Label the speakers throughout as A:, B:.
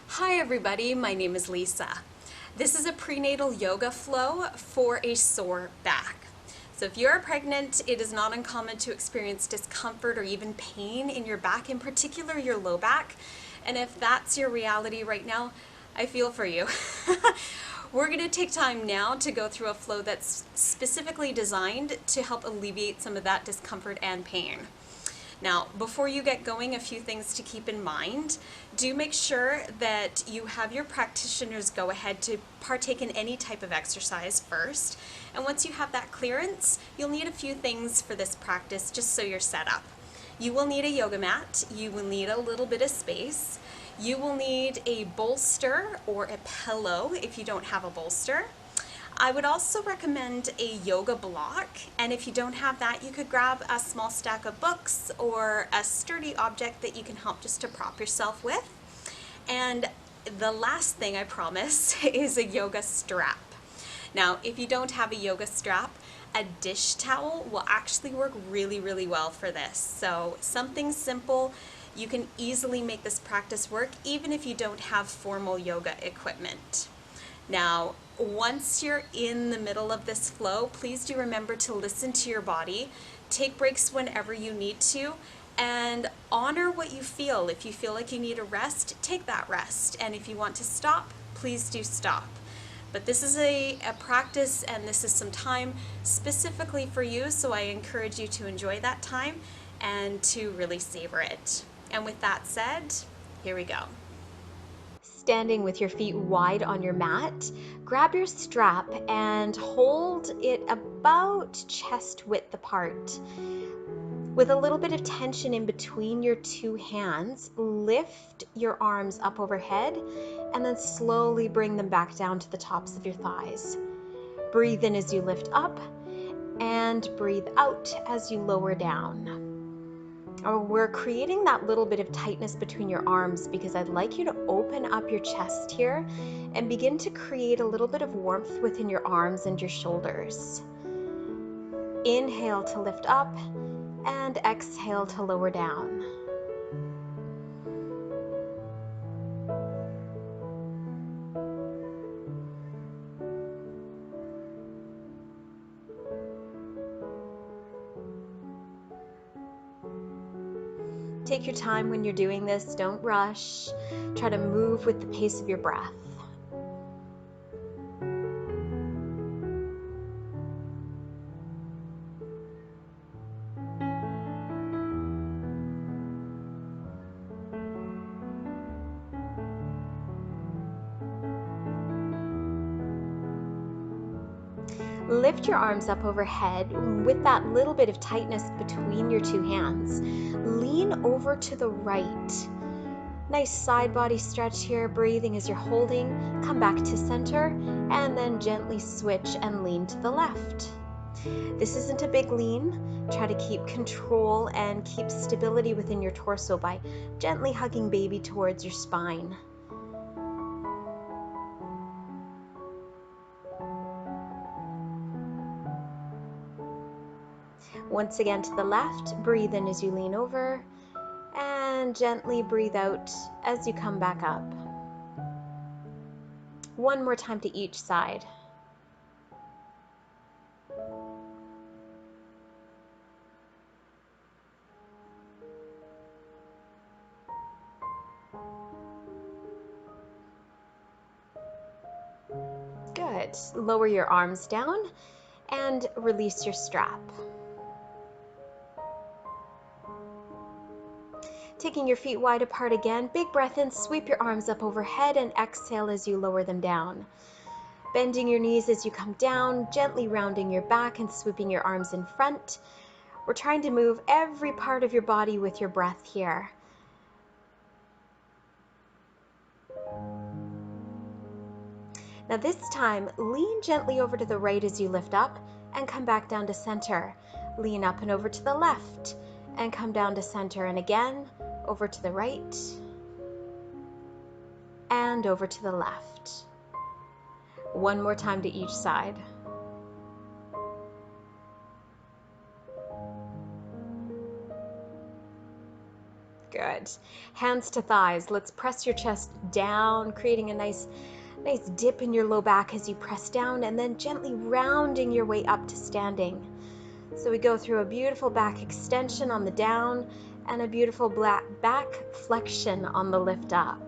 A: Hi everybody, my name is Lisa. This is a prenatal yoga flow for a sore back. So if you're pregnant, it is not uncommon to experience discomfort or even pain in your back, in particular your low back. And if that's your reality right now, I feel for you. We're going to take time now to go through a flow that's specifically designed to help alleviate some of that discomfort and pain. Now, before you get going, a few things to keep in mind. Do make sure that you have your practitioners go ahead to partake in any type of exercise first. And once you have that clearance, you'll need a few things for this practice just so you're set up. You will need a yoga mat. You will need a little bit of space. You will need a bolster or a pillow if you don't have a bolster. I would also recommend a yoga block, and if you don't have that, you could grab a small stack of books or a sturdy object that you can help just to prop yourself with. And the last thing I promise is a yoga strap. Now, if you don't have a yoga strap, a dish towel will actually work really, really well for this. So something simple, you can easily make this practice work even if you don't have formal yoga equipment. Now, once you're in the middle of this flow, please do remember to listen to your body, take breaks whenever you need to, and honor what you feel. If you feel like you need a rest, take that rest. And if you want to stop, please do stop. But this is a practice, and this is some time specifically for you, so I encourage you to enjoy that time and to really savor it. And with that said, here we go. Standing with your feet wide on your mat, grab your strap and hold it about chest width apart. With a little bit of tension in between your two hands, lift your arms up overhead and then slowly bring them back down to the tops of your thighs. Breathe in as you lift up and breathe out as you lower down. We're creating that little bit of tightness between your arms because I'd like you to open up your chest here and begin to create a little bit of warmth within your arms and your shoulders. Inhale to lift up and exhale to lower down. Take your time when you're doing this. Don't rush. Try to move with the pace of your breath. Lift your arms up overhead with that little bit of tightness between your two hands. Lean over to the right. Nice side body stretch here, breathing as you're holding. Come back to center and then gently switch and lean to the left. This isn't a big lean. Try to keep control and keep stability within your torso by gently hugging baby towards your spine. Once again to the left, breathe in as you lean over and gently breathe out as you come back up. One more time to each side. Good. Lower your arms down and release your strap. Taking your feet wide apart again, big breath in, sweep your arms up overhead and exhale as you lower them down. Bending your knees as you come down, gently rounding your back and sweeping your arms in front. We're trying to move every part of your body with your breath here. Now this time, lean gently over to the right as you lift up and come back down to center. Lean up and over to the left and come down to center, and again over to the right and over to the left. One more time to each side.
B: Good. Hands to thighs. Let's press your chest down, creating a nice dip in your low back as you press down, and then gently rounding your way up to standing. So we go through a beautiful back extension on the down and a beautiful back flexion on the lift up.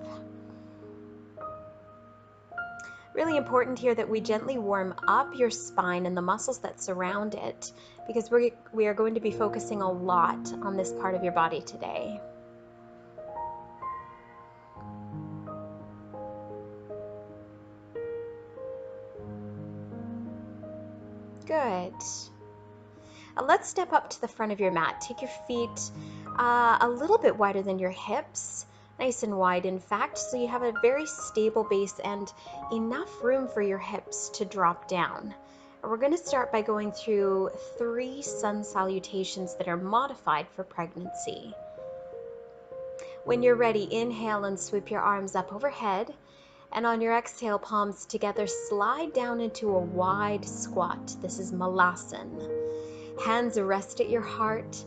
B: Really important here that we gently warm up your spine and the muscles that surround it, because we are going to be focusing a lot on this part of your body today. Good. Let's step up to the front of your mat. Take your feet a little bit wider than your hips, nice and wide in fact, so you have a very stable base and enough room for your hips to drop down. And we're going to start by going through 3 sun salutations that are modified for pregnancy. When you're ready, inhale and sweep your arms up overhead, and on your exhale, palms together, slide down into a wide squat. This is Malasana. Hands rest at your heart,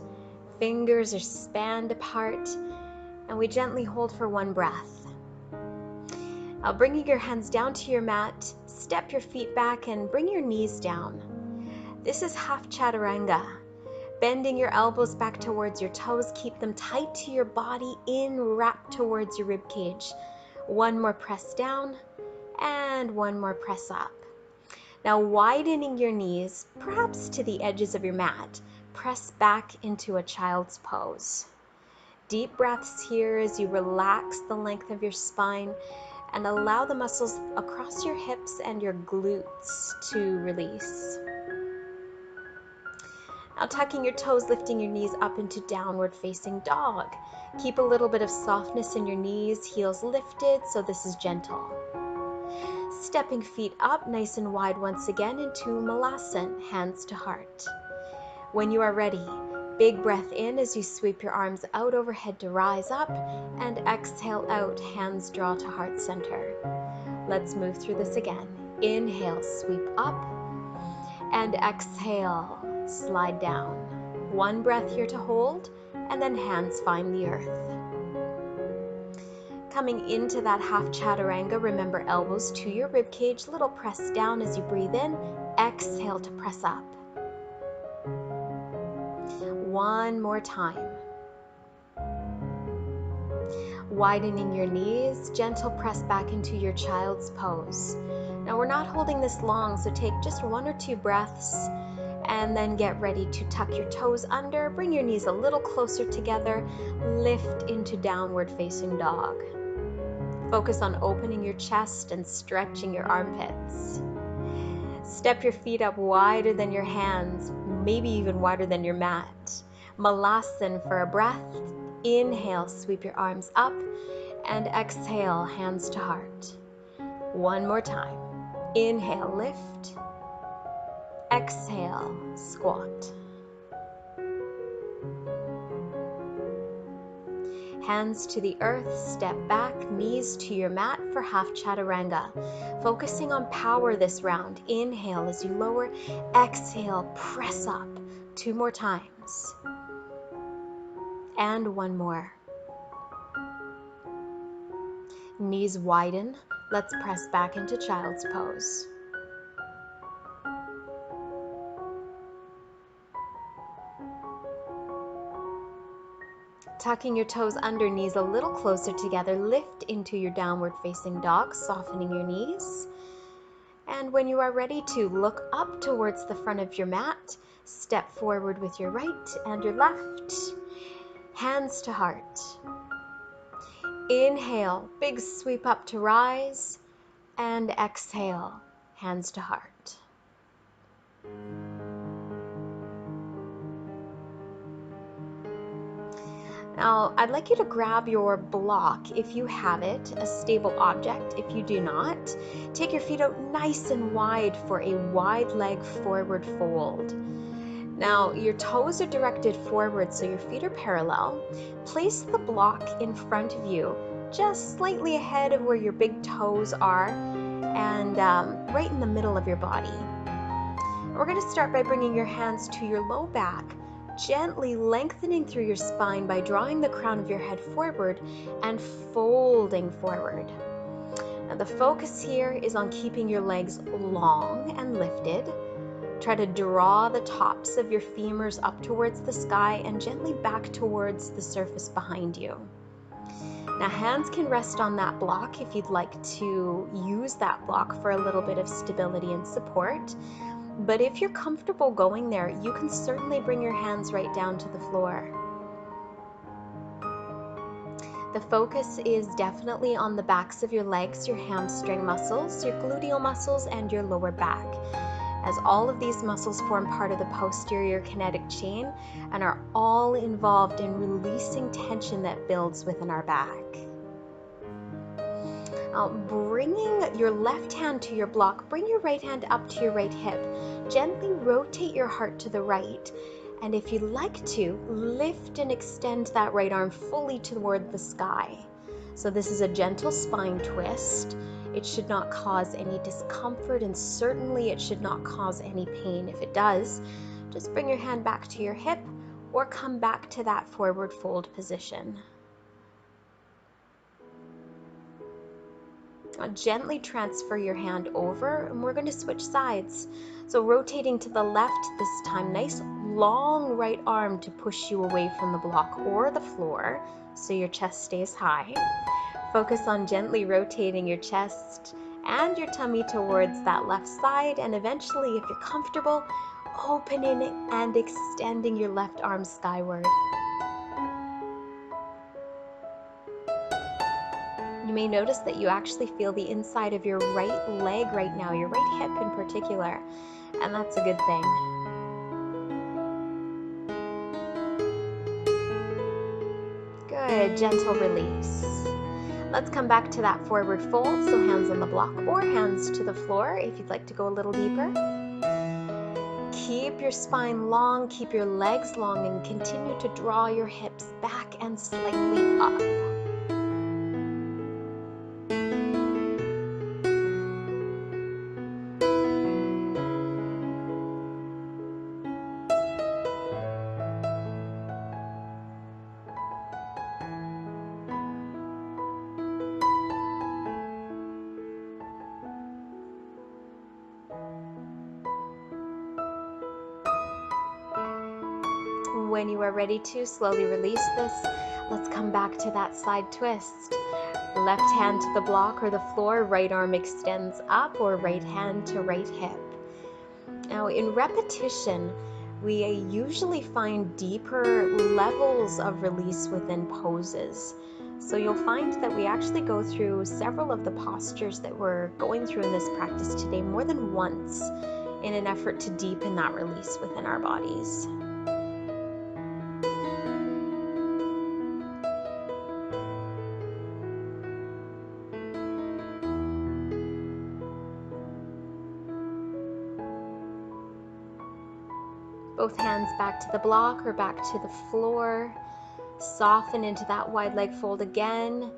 B: fingers are spanned apart, and we gently hold for 1 breath. Now bringing your hands down to your mat, step your feet back and bring your knees down. This is half chaturanga. Bending your elbows back towards your toes, keep them tight to your body, in wrap towards your rib cage. 1 more press down and 1 more press up. Now widening your knees, perhaps to the edges of your mat, press back into a child's pose. Deep breaths here as you relax the length of your spine and allow the muscles across your hips and your glutes to release. Now tucking your toes, lifting your knees up into downward facing dog. Keep a little bit of softness in your knees, heels lifted, so this is gentle. Stepping feet up nice and wide once again into Malasana, hands to heart. When you are ready, big breath in as you sweep your arms out overhead to rise up, and exhale out, hands draw to heart center. Let's move through this again. Inhale, sweep up, and exhale, slide down. 1 breath here to hold, and then hands find the earth. Coming into that half chaturanga, remember elbows to your rib cage, little press down as you breathe in, exhale to press up. 1 more time. Widening your knees, gentle press back into your child's pose. Now we're not holding this long, so take just 1 or 2 breaths and then get ready to tuck your toes under, bring your knees a little closer together, lift into downward facing dog. Focus on opening your chest and stretching your armpits. Step your feet up wider than your hands, maybe even wider than your mat. Malasana for a breath. Inhale, sweep your arms up, and exhale, hands to heart. 1 more time. Inhale, lift. Exhale, squat. Hands to the earth, step back, knees to your mat for half chaturanga. Focusing on power this round. Inhale as you lower, exhale, press up. 2 more times. And 1 more. Knees widen. Let's press back into child's pose. Tucking your toes under, knees a little closer together, lift into your downward facing dog, softening your knees. And when you are ready to look up towards the front of your mat, step forward with your right and your left, hands to heart. Inhale, big sweep up to rise, and exhale, hands to heart. Now, I'd like you to grab your block if you have it, a stable object. If you do not, take your feet out nice and wide for a wide leg forward fold. Now, your toes are directed forward, so your feet are parallel. Place the block in front of you, just slightly ahead of where your big toes are, and right in the middle of your body. We're going to start by bringing your hands to your low back, gently lengthening through your spine by drawing the crown of your head forward and folding forward. Now the focus here is on keeping your legs long and lifted. Try to draw the tops of your femurs up towards the sky and gently back towards the surface behind you. Now hands can rest on that block if you'd like to use that block for a little bit of stability and support. But if you're comfortable going there, you can certainly bring your hands right down to the floor. The focus is definitely on the backs of your legs, your hamstring muscles, your gluteal muscles, and your lower back, as all of these muscles form part of the posterior kinetic chain and are all involved in releasing tension that builds within our back. Bringing your left hand to your block, bring your right hand up to your right hip. Gently rotate your heart to the right. And if you'd like to, lift and extend that right arm fully toward the sky. So this is a gentle spine twist. It should not cause any discomfort, and certainly it should not cause any pain. If it does, just bring your hand back to your hip or come back to that forward fold position. Now gently transfer your hand over, and we're going to switch sides. So rotating to the left this time, nice long right arm to push you away from the block or the floor so your chest stays high. Focus on gently rotating your chest and your tummy towards that left side, and eventually, if you're comfortable, opening and extending your left arm skyward. You may notice that you actually feel the inside of your right leg right now, your right hip in particular, and that's a good thing. Good, gentle release. Let's come back to that forward fold, so hands on the block or hands to the floor if you'd like to go a little deeper. Keep your spine long, keep your legs long, and continue to draw your hips back and slightly up. When you are ready to slowly release this, let's come back to that side twist. Left hand to the block or the floor, right arm extends up, or right hand to right hip. Now in repetition, we usually find deeper levels of release within poses. So you'll find that we actually go through several of the postures that we're going through in this practice today more than once in an effort to deepen that release within our bodies. Both hands back to the block or back to the floor. Soften into that wide leg fold again.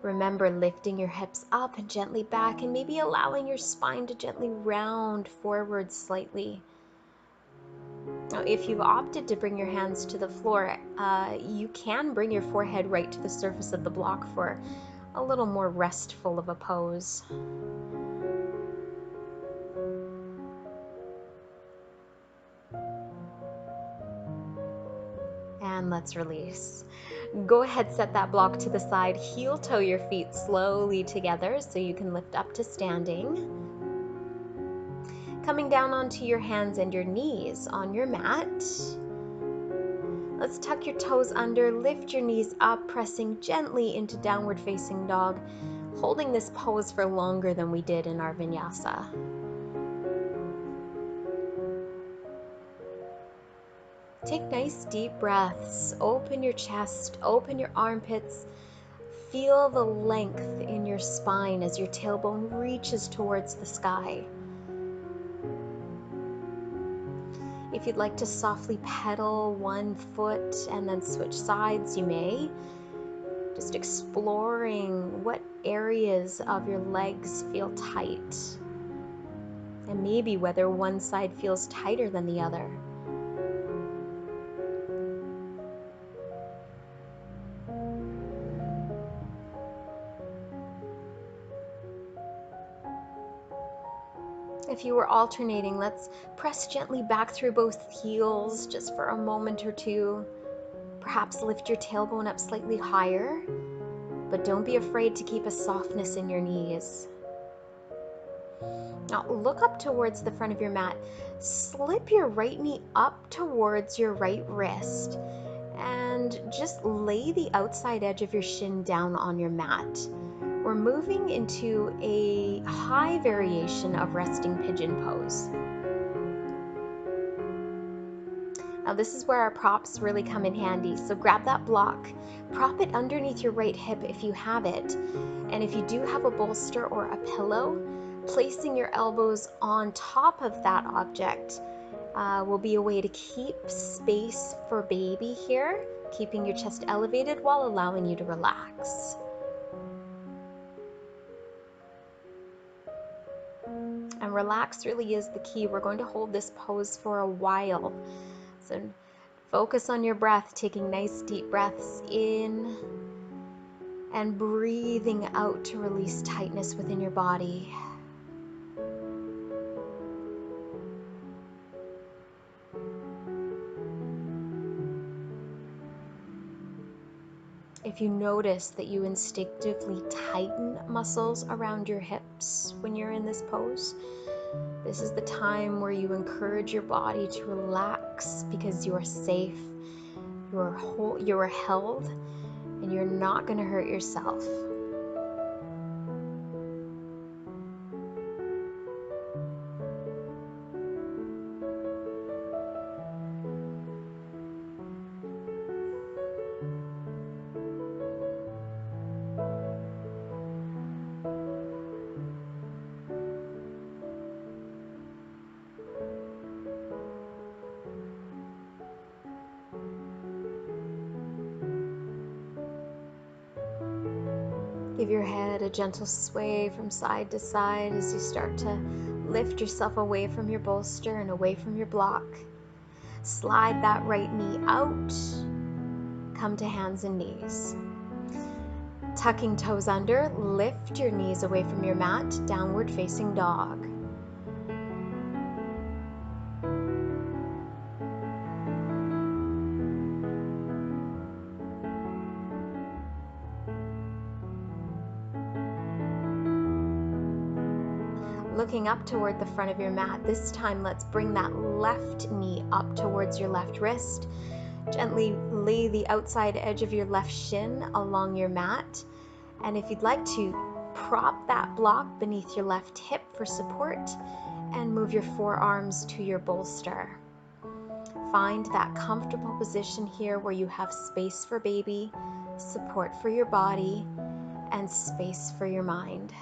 B: Remember lifting your hips up and gently back, and maybe allowing your spine to gently round forward slightly. Now, if you've opted to bring your hands to the floor, you can bring your forehead right to the surface of the block for a little more restful of a pose. And let's release. Go ahead, set that block to the side, heel toe your feet slowly together so you can lift up to standing. Coming down onto your hands and your knees on your mat. Let's tuck your toes under, lift your knees up, pressing gently into downward facing dog, holding this pose for longer than we did in our vinyasa. Take nice deep breaths. Open your chest, open your armpits. Feel the length in your spine as your tailbone reaches towards the sky. If you'd like to softly pedal one foot and then switch sides, you may. Just exploring what areas of your legs feel tight, and maybe whether one side feels tighter than the other. If you were alternating, let's press gently back through both heels just for a moment or two. Perhaps lift your tailbone up slightly higher, but don't be afraid to keep a softness in your knees. Now look up towards the front of your mat. Slip your right knee up towards your right wrist and just lay the outside edge of your shin down on your mat. We're moving into a high variation of resting pigeon pose. Now this is where our props really come in handy. So grab that block, prop it underneath your right hip if you have it. And if you do have a bolster or a pillow, placing your elbows on top of that object will be a way to keep space for baby here, keeping your chest elevated while allowing you to relax. And relax really is the key. We're going to hold this pose for a while. So focus on your breath, taking nice deep breaths in and breathing out to release tightness within your body. If you notice that you instinctively tighten muscles around your hips when you're in this pose, this is the time where you encourage your body to relax because you are safe, you are held, and you're not going to hurt yourself. Give your head a gentle sway from side to side as you start to lift yourself away from your bolster and away from your block. Slide that right knee out. Come to hands and knees. Tucking toes under, lift your knees away from your mat, downward facing dog. Looking up toward the front of your mat, this time let's bring that left knee up towards your left wrist. Gently lay the outside edge of your left shin along your mat. And if you'd like to, prop that block beneath your left hip for support and move your forearms to your bolster. Find that comfortable position here where you have space for baby, support for your body, and space for your mind.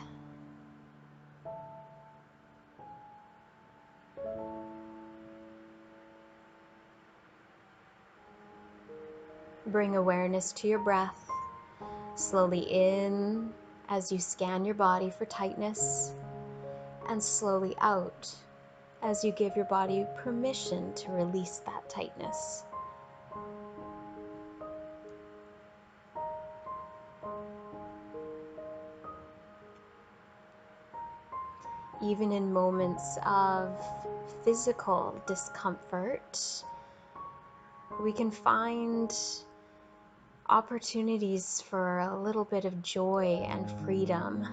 B: Bring awareness to your breath. Slowly in as you scan your body for tightness, and slowly out as you give your body permission to release that tightness. Even in moments of physical discomfort, we can find opportunities for a little bit of joy and freedom.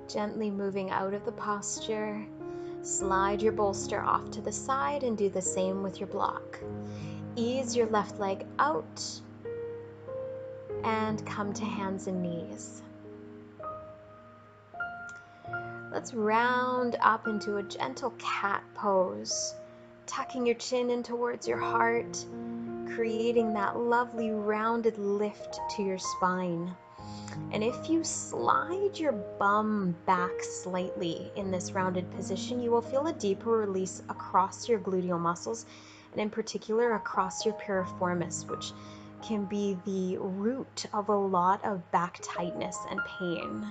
B: Gently moving out of the posture, slide your bolster off to the side and do the same with your block. Ease your left leg out and come to hands and knees. Let's round up into a gentle cat pose, tucking your chin in towards your heart, creating that lovely rounded lift to your spine. And if you slide your bum back slightly in this rounded position, you will feel a deeper release across your gluteal muscles, and in particular across your piriformis, which can be the root of a lot of back tightness and pain.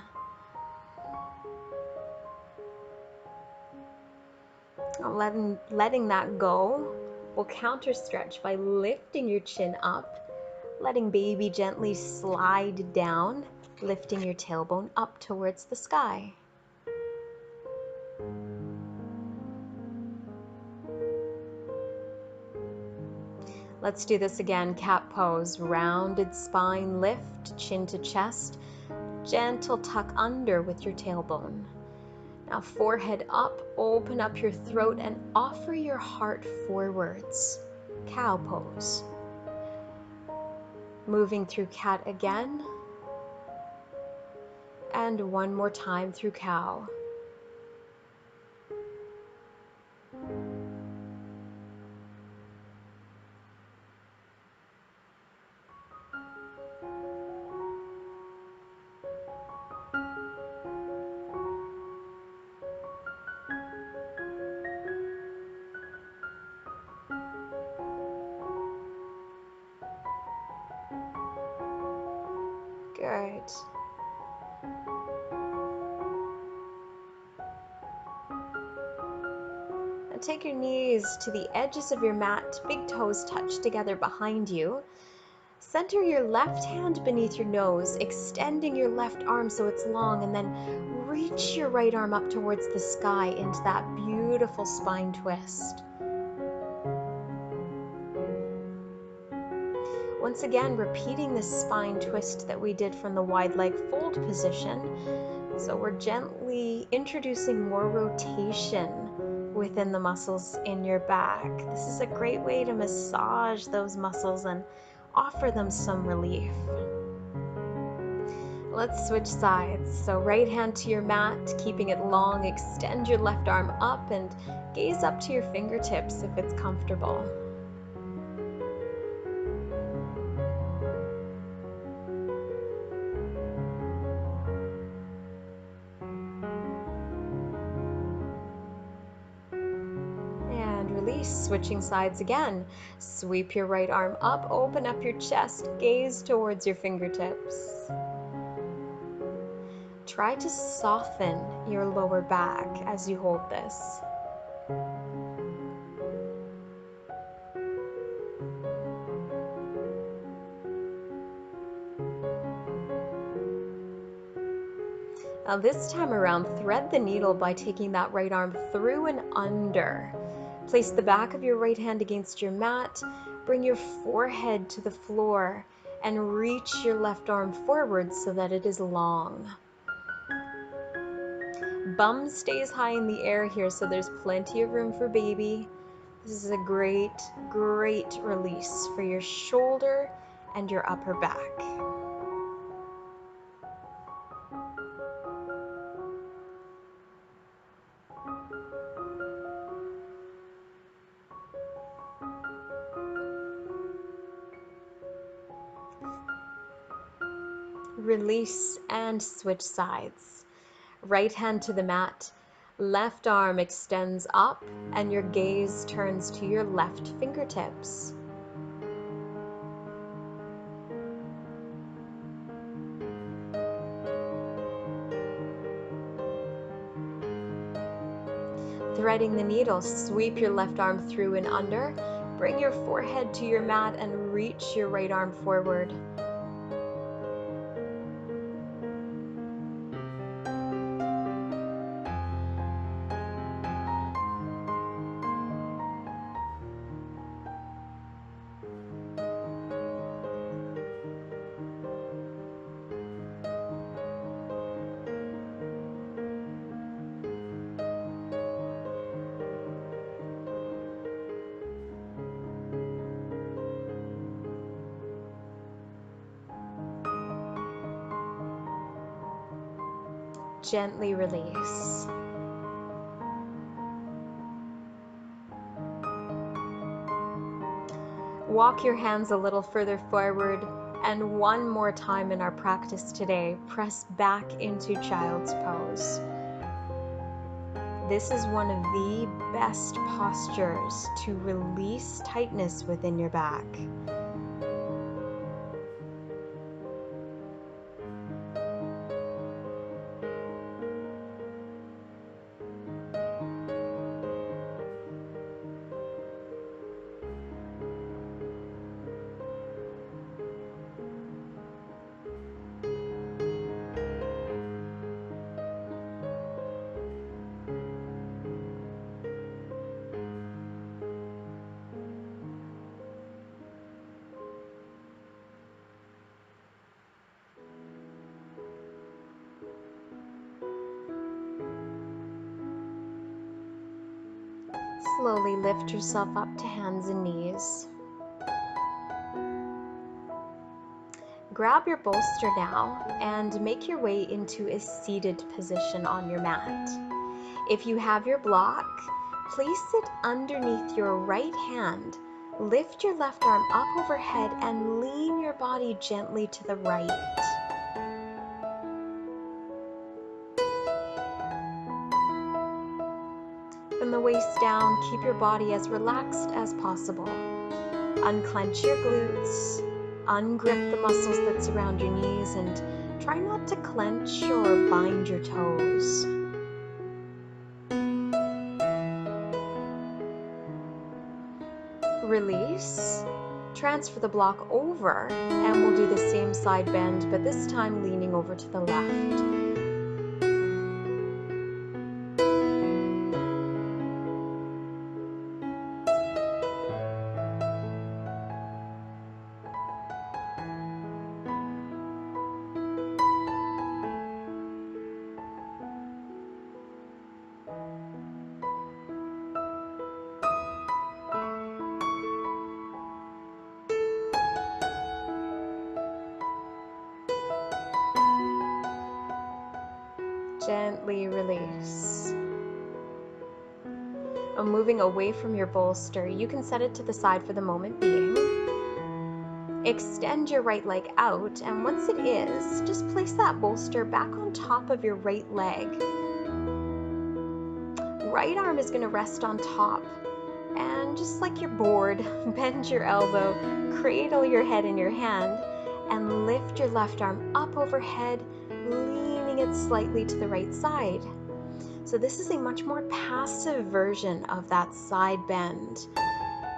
B: Letting that go will counter stretch by lifting your chin up, letting baby gently slide down, lifting your tailbone up towards the sky. Let's do this again. Cat pose, rounded spine, lift, chin to chest, gentle tuck under with your tailbone. Now forehead up, open up your throat and offer your heart forwards. Cow pose. Moving through cat again. And one more time through cow. Good. And take your knees to the edges of your mat, big toes touch together behind you. Center your left hand beneath your nose, extending your left arm so it's long, and then reach your right arm up towards the sky into that beautiful spine twist. Once again, repeating this spine twist that we did from the wide leg fold position. So we're gently introducing more rotation within the muscles in your back. This is a great way to massage those muscles and offer them some relief. Let's switch sides. So right hand to your mat, keeping it long, extend your left arm up and gaze up to your fingertips if it's comfortable. Switching sides again. Sweep your right arm up, open up your chest, gaze towards your fingertips. Try to soften your lower back as you hold this. Now this time around, thread the needle by taking that right arm through and under. Place the back of your right hand against your mat, bring your forehead to the floor, and reach your left arm forward so that it is long. Bum stays high in the air here, so there's plenty of room for baby. This is a great, great release for your shoulder and your upper back. Release and switch sides. Right hand to the mat, left arm extends up, and your gaze turns to your left fingertips. Threading the needle, sweep your left arm through and under, bring your forehead to your mat and reach your right arm forward. Gently release. Walk your hands a little further forward, And one more time in our practice today, press back into child's pose. This is one of the best postures to release tightness within your back. Slowly lift yourself up to hands and knees. Grab your bolster now and make your way into a seated position on your mat. If you have your block, place it underneath your right hand. Lift your left arm up overhead and lean your body gently to the right. From the waist down, keep your body as relaxed as possible. Unclench your glutes, ungrip the muscles that surround your knees, and try not to clench or bind your toes. Release, transfer the block over, and we'll do the same side bend, but this time leaning over to the left. Gently release. And moving away from your bolster, you can set it to the side for the moment being. Extend your right leg out, and once it is, just place that bolster back on top of your right leg. Right arm is going to rest on top, and just like you're bored, bend your elbow, cradle your head in your hand, and lift your left arm up overhead, leaning it slightly to the right side. So this is a much more passive version of that side bend.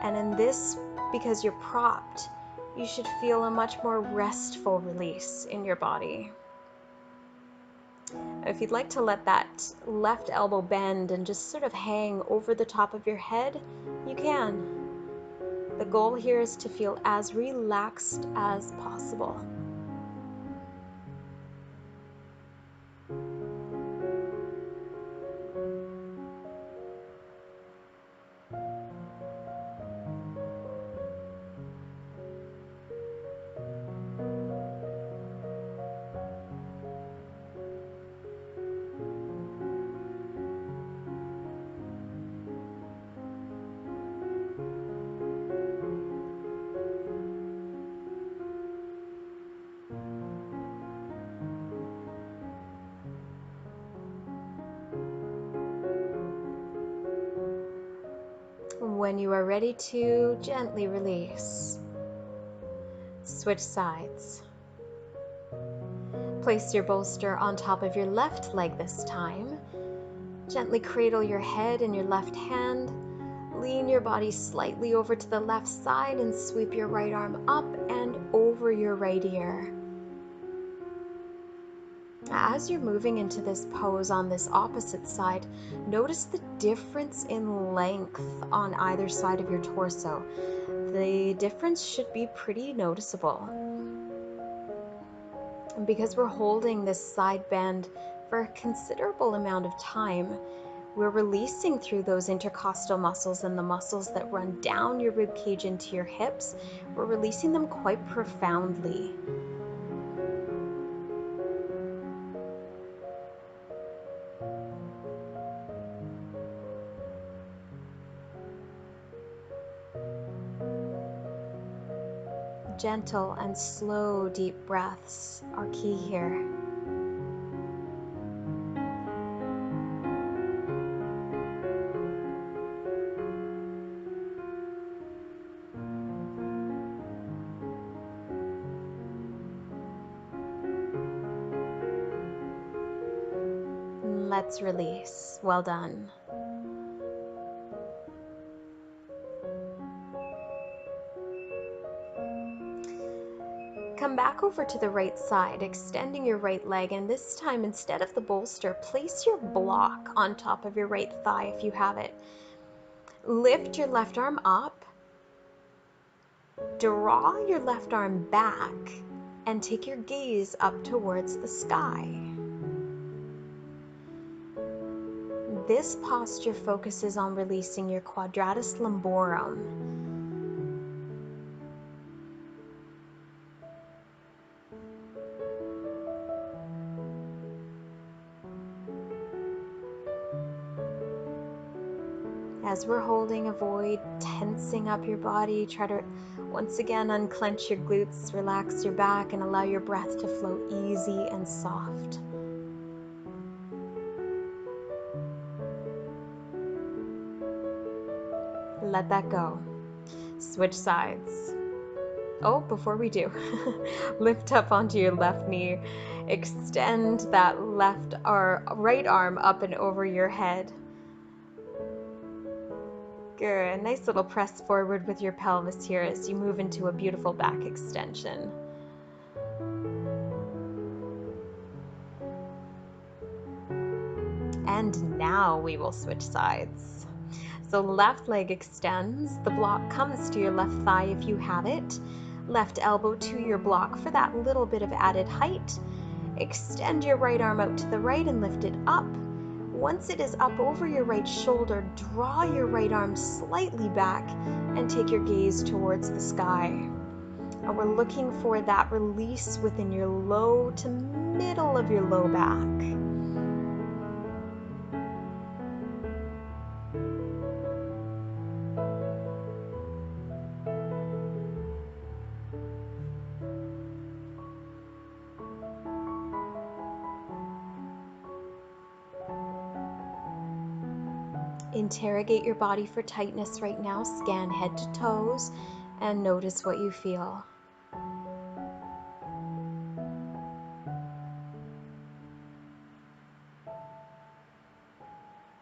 B: And in this, because you're propped, you should feel a much more restful release in your body. If you'd like to let that left elbow bend and just sort of hang over the top of your head, you can. The goal here is to feel as relaxed as possible. When you are ready to, gently release. Switch sides. Place your bolster on top of your left leg this time. Gently cradle your head in your left hand. Lean your body slightly over to the left side and sweep your right arm up and over your right ear. As you're moving into this pose on this opposite side, notice the difference in length on either side of your torso. The difference should be pretty noticeable. And because we're holding this side bend for a considerable amount of time, we're releasing through those intercostal muscles and the muscles that run down your rib cage into your hips. We're releasing them quite profoundly. Gentle and slow deep breaths are key here. Let's release. Well done. Come back over to the right side, extending your right leg, and this time, instead of the bolster, place your block on top of your right thigh if you have it. Lift your left arm up, draw your left arm back, and take your gaze up towards the sky. This posture focuses on releasing your quadratus lumborum. As we're holding, avoid tensing up your body. Try to once again unclench your glutes, relax your back, and allow your breath to flow easy and soft. Let that go. Switch sides. Oh, before we do, lift up onto your left knee. Extend that left or right arm up and over your head. Good. Nice little press forward with your pelvis here as you move into a beautiful back extension. And now we will switch sides. So left leg extends, the block comes to your left thigh if you have it. Left elbow to your block for that little bit of added height. Extend your right arm out to the right and lift it up. Once it is up over your right shoulder, draw your right arm slightly back and take your gaze towards the sky. And we're looking for that release within your low to middle of your low back. Interrogate your body for tightness right now. Scan head to toes and notice what you feel.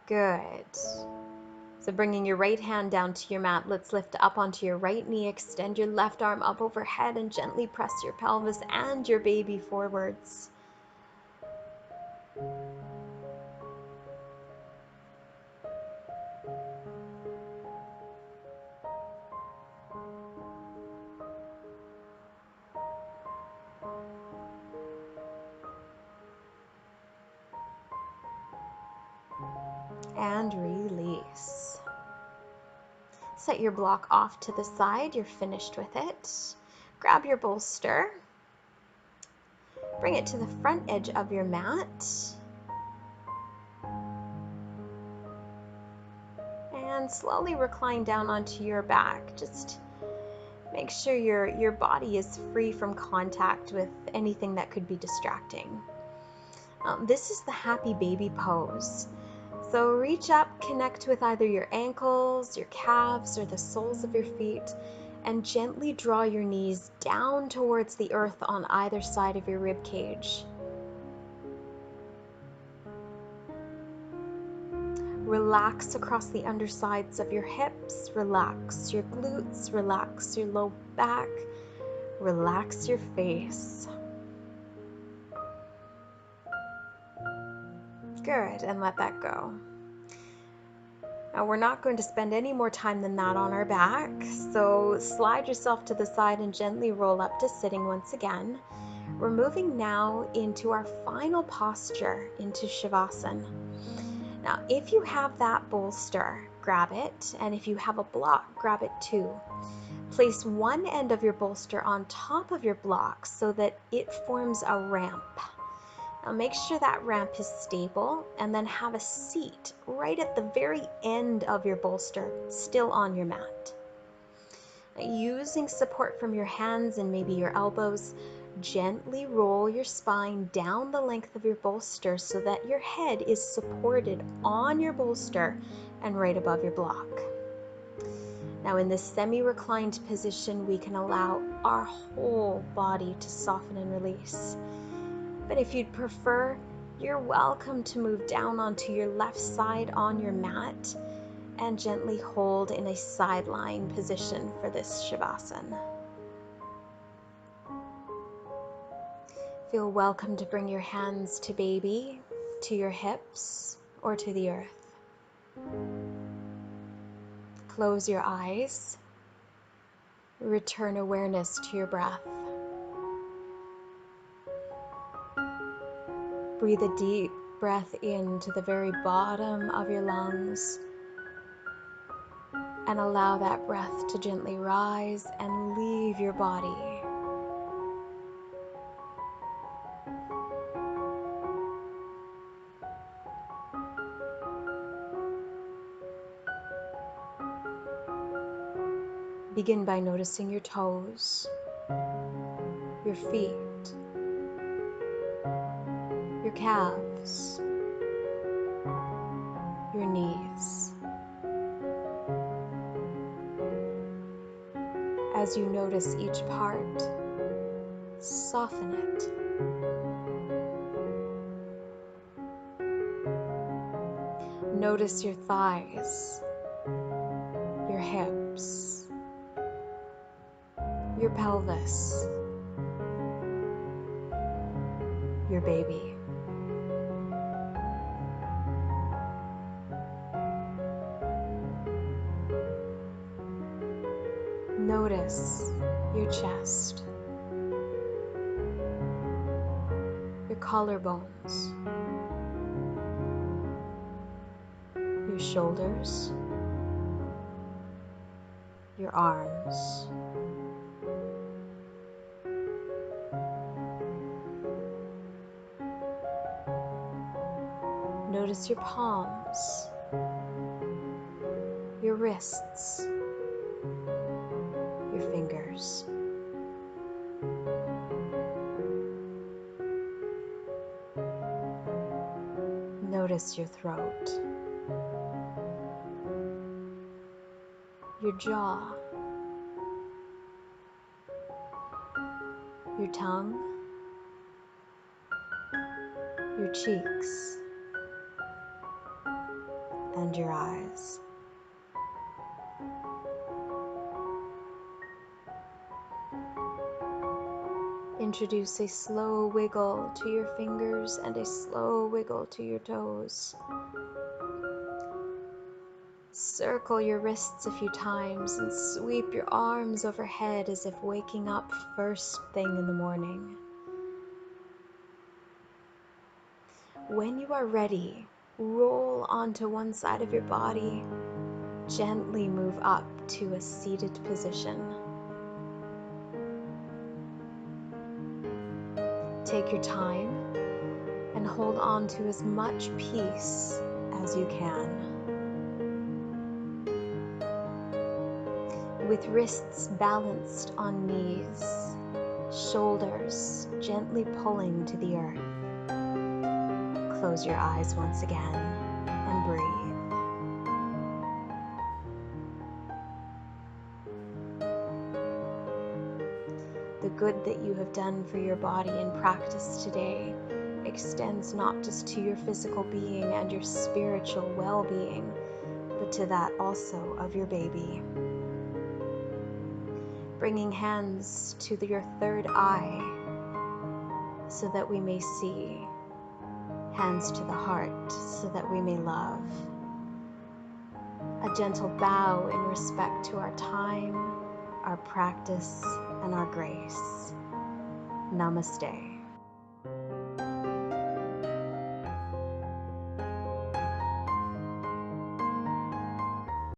B: Good. So bringing your right hand down to your mat, let's lift up onto your right knee, extend your left arm up overhead and gently press your pelvis and your baby forwards. And release. Set your block off to the side. You're finished with it. Grab your bolster. Bring it to the front edge of your mat. And slowly recline down onto your back. Just make sure your body is free from contact with anything that could be distracting. This is the happy baby pose. So reach up, connect with either your ankles, your calves, or the soles of your feet, and gently draw your knees down towards the earth on either side of your rib cage. Relax across the undersides of your hips, relax your glutes, relax your low back, relax your face. Good, and let that go. Now we're not going to spend any more time than that on our back, so slide yourself to the side and gently roll up to sitting once again. We're moving now into our final posture, into Shavasana. Now, if you have that bolster, grab it, and if you have a block, grab it too. Place one end of your bolster on top of your block so that it forms a ramp. Now make sure that ramp is stable and then have a seat right at the very end of your bolster, still on your mat. Using support from your hands and maybe your elbows, gently roll your spine down the length of your bolster so that your head is supported on your bolster and right above your block. Now in this semi-reclined position, we can allow our whole body to soften and release. But if you'd prefer, you're welcome to move down onto your left side on your mat and gently hold in a sideline position for this Shavasana. Feel welcome to bring your hands to baby, to your hips, or to the earth. Close your eyes. Return awareness to your breath. Breathe a deep breath into the very bottom of your lungs and allow that breath to gently rise and leave your body. Begin by noticing your toes, your feet, your calves, your knees. As you notice each part, soften it. Notice your thighs, your hips, your pelvis, your baby. Notice your chest, your collarbones, your shoulders, your arms, notice your palms, your wrists, your fingers. Notice your throat, your jaw, your tongue, your cheeks, and your eyes. Introduce a slow wiggle to your fingers and a slow wiggle to your toes. Circle your wrists a few times and sweep your arms overhead as if waking up first thing in the morning. When you are ready, roll onto one side of your body. Gently move up to a seated position. Take your time and hold on to as much peace as you can. With wrists balanced on knees, shoulders gently pulling to the earth. Close your eyes once again and breathe. The good that you have done for your body in practice today extends not just to your physical being and your spiritual well-being, but to that also of your baby. Bringing hands to your third eye so that we may see. Hands to the heart so that we may love. A gentle bow in respect to our time, our practice, and our grace. Namaste.